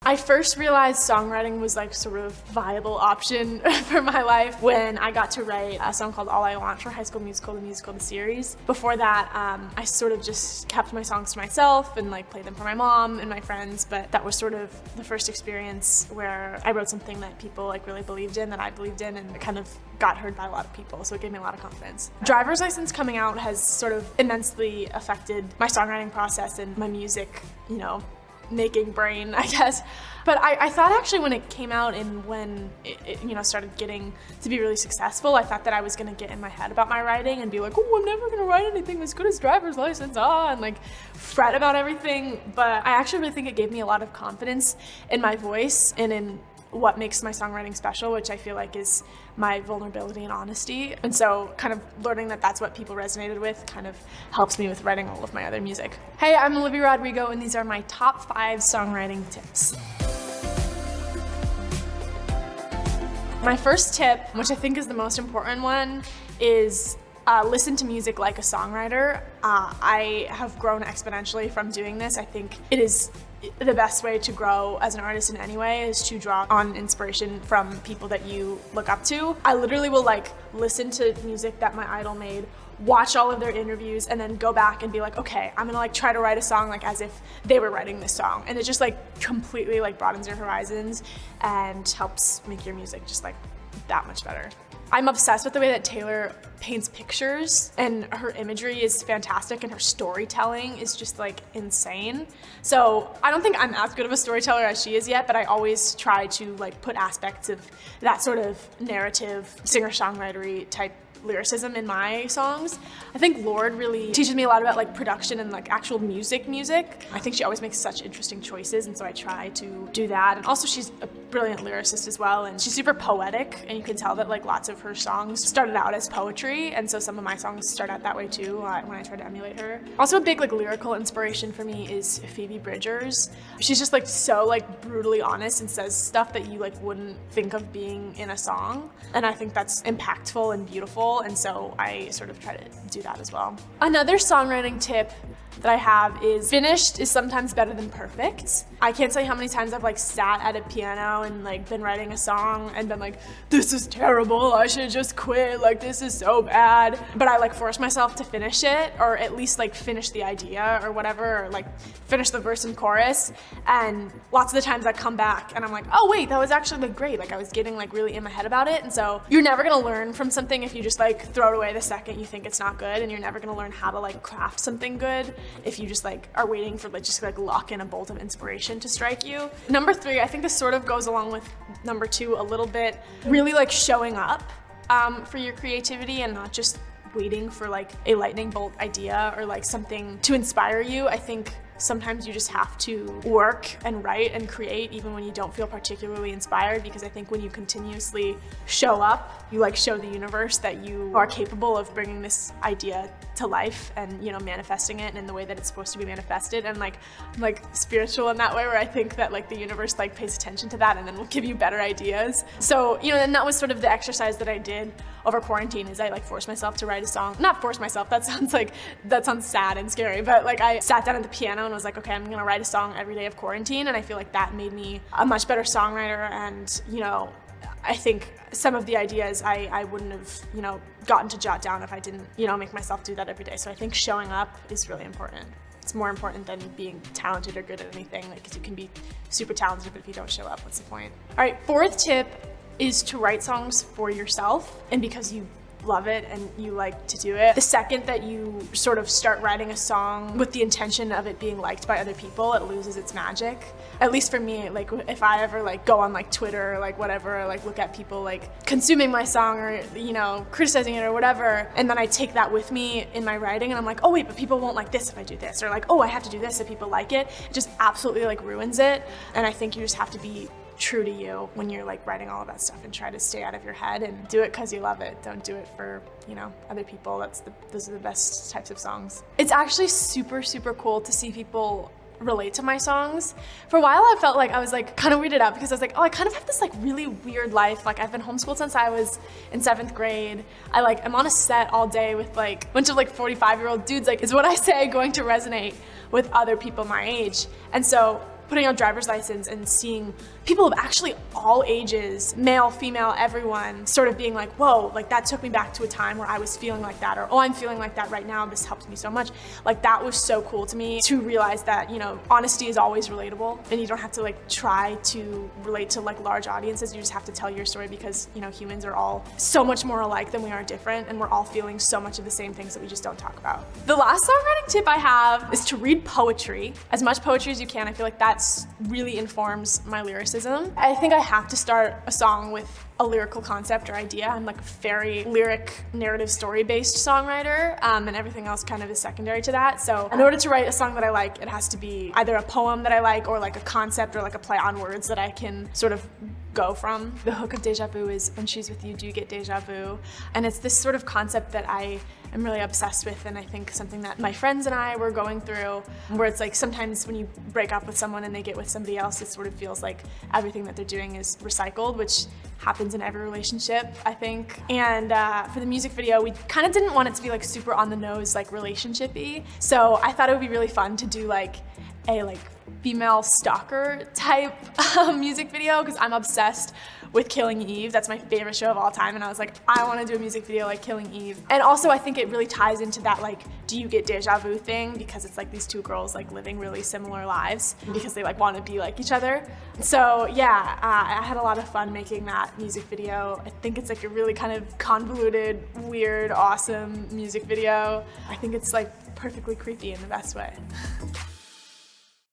I first realized songwriting was like sort of viable option for my life when I got to write a song called All I Want for High School Musical, the series. Before that, I sort of just kept my songs to myself and like played them for my mom and my friends, but that was sort of the first experience where I wrote something that people like really believed in, that I believed in, and it kind of got heard by a lot of people, so it gave me a lot of confidence. Driver's license coming out has sort of immensely affected my songwriting process and my music, making brain, I guess. But I thought actually when it came out and when it started getting to be really successful, I thought that I was gonna get in my head about my writing and be like, oh, I'm never gonna write anything as good as Driver's License, and like fret about everything. But I actually really think it gave me a lot of confidence in my voice and in what makes my songwriting special, which I feel like is my vulnerability and honesty. And so kind of learning that that's what people resonated with kind of helps me with writing all of my other music. Hey, I'm Olivia Rodrigo, and these are my top 5 songwriting tips. My first tip, which I think is the most important one, is listen to music like a songwriter. I have grown exponentially from doing this. I think it is the best way to grow as an artist in any way is to draw on inspiration from people that you look up to. I literally will like listen to music that my idol made, watch all of their interviews, and then go back and be like, okay, I'm gonna like try to write a song like as if they were writing this song. And it just like completely like broadens your horizons and helps make your music just like that much better. I'm obsessed with the way that Taylor paints pictures, and her imagery is fantastic and her storytelling is just like insane. So I don't think I'm as good of a storyteller as she is yet, but I always try to like put aspects of that sort of narrative, singer-songwritery type lyricism in my songs. I think Lorde really teaches me a lot about like production and like actual music. I think she always makes such interesting choices, and so I try to do that. And also she's a brilliant lyricist as well, and she's super poetic, and you can tell that like lots of her songs started out as poetry, and so some of my songs start out that way too when I try to emulate her. Also a big like lyrical inspiration for me is Phoebe Bridgers. She's just like so like brutally honest and says stuff that you like wouldn't think of being in a song, and I think that's impactful and beautiful. And so I sort of try to do that as well. Another songwriting tip that I have is finished is sometimes better than perfect. I can't tell you how many times I've like sat at a piano and like been writing a song and been like, this is terrible, I should just quit, like this is so bad. But I like force myself to finish it, or at least like finish the idea or whatever, or like finish the verse and chorus. And lots of the times I come back and I'm like, oh wait, that was actually like great. Like I was getting like really in my head about it. And so you're never gonna learn from something if you just like throw it away the second you think it's not good, and you're never gonna learn how to like craft something good if you just like are waiting for like just like lock in a bolt of inspiration to strike you. Number 3, I think this sort of goes along with number 2 a little bit, really like showing up for your creativity and not just waiting for like a lightning bolt idea or like something to inspire you. I think sometimes you just have to work and write and create even when you don't feel particularly inspired, because I think when you continuously show up, you like show the universe that you are capable of bringing this idea to life and manifesting it in the way that it's supposed to be manifested, and like spiritual in that way, where I think that like the universe like pays attention to that and then will give you better ideas. So and that was sort of the exercise that I did over quarantine, is I like forced myself to write a song. Not force myself, that sounds sad and scary, but like I sat down at the piano and was like, okay, I'm gonna write a song every day of quarantine, and I feel like that made me a much better songwriter. And I think some of the ideas I wouldn't have gotten to jot down if I didn't make myself do that every day. So I think showing up is really important. It's more important than being talented or good at anything, because you can be super talented, but if you don't show up, what's the point? All right, 4th tip is to write songs for yourself and because you love it and you like to do it. The second that you sort of start writing a song with the intention of it being liked by other people, it loses its magic. At least for me, like if I ever like go on like Twitter or like whatever, or like look at people like consuming my song or criticizing it or whatever, and then I take that with me in my writing and I'm like, oh wait, but people won't like this if I do this, or like, oh, I have to do this if people like it. It just absolutely like ruins it. And I think you just have to be true to you when you're like writing all of that stuff and try to stay out of your head and do it because you love it. Don't do it for other people. Those are the best types of songs. It's actually super, super cool to see people relate to my songs. For a while I felt like I was like kind of weirded out, because I was like, oh, I kind of have this like really weird life. Like I've been homeschooled since I was in 7th grade. I'm on a set all day with like a bunch of like 45-year-old dudes. Like, is what I say going to resonate with other people my age? And so putting out driver's license and seeing people of actually all ages, male, female, everyone, sort of being like, whoa, like that took me back to a time where I was feeling like that, or oh, I'm feeling like that right now, this helped me so much. Like that was so cool to me to realize that, you know, honesty is always relatable, and you don't have to like try to relate to like large audiences. You just have to tell your story, because, you know, humans are all so much more alike than we are different, and we're all feeling so much of the same things that we just don't talk about. The last songwriting tip I have is to read poetry, as much poetry as you can. I feel like that's really informs my lyricism. I think I have to start a song with a lyrical concept or idea. I'm like a very lyric, narrative, story-based songwriter, and everything else kind of is secondary to that. So in order to write a song that I like, it has to be either a poem that I like, or like a concept, or like a play on words that I can sort of go from. The hook of Deja Vu is, when she's with you, do you get deja vu? And it's this sort of concept that I am really obsessed with, and I think something that my friends and I were going through, where it's like sometimes when you break up with someone and they get with somebody else, it sort of feels like everything that they're doing is recycled, which happens in every relationship, I think. And for the music video, we kind of didn't want it to be like super on the nose, like relationship-y. So I thought it would be really fun to do like a female stalker type music video, because I'm obsessed with Killing Eve. That's my favorite show of all time, and I was like, I want to do a music video like Killing Eve. And also I think it really ties into that like, do you get deja vu thing, because it's like these two girls like living really similar lives because they like want to be like each other. So yeah, I had a lot of fun making that music video. I think it's like a really kind of convoluted, weird, awesome music video. I think it's like perfectly creepy in the best way.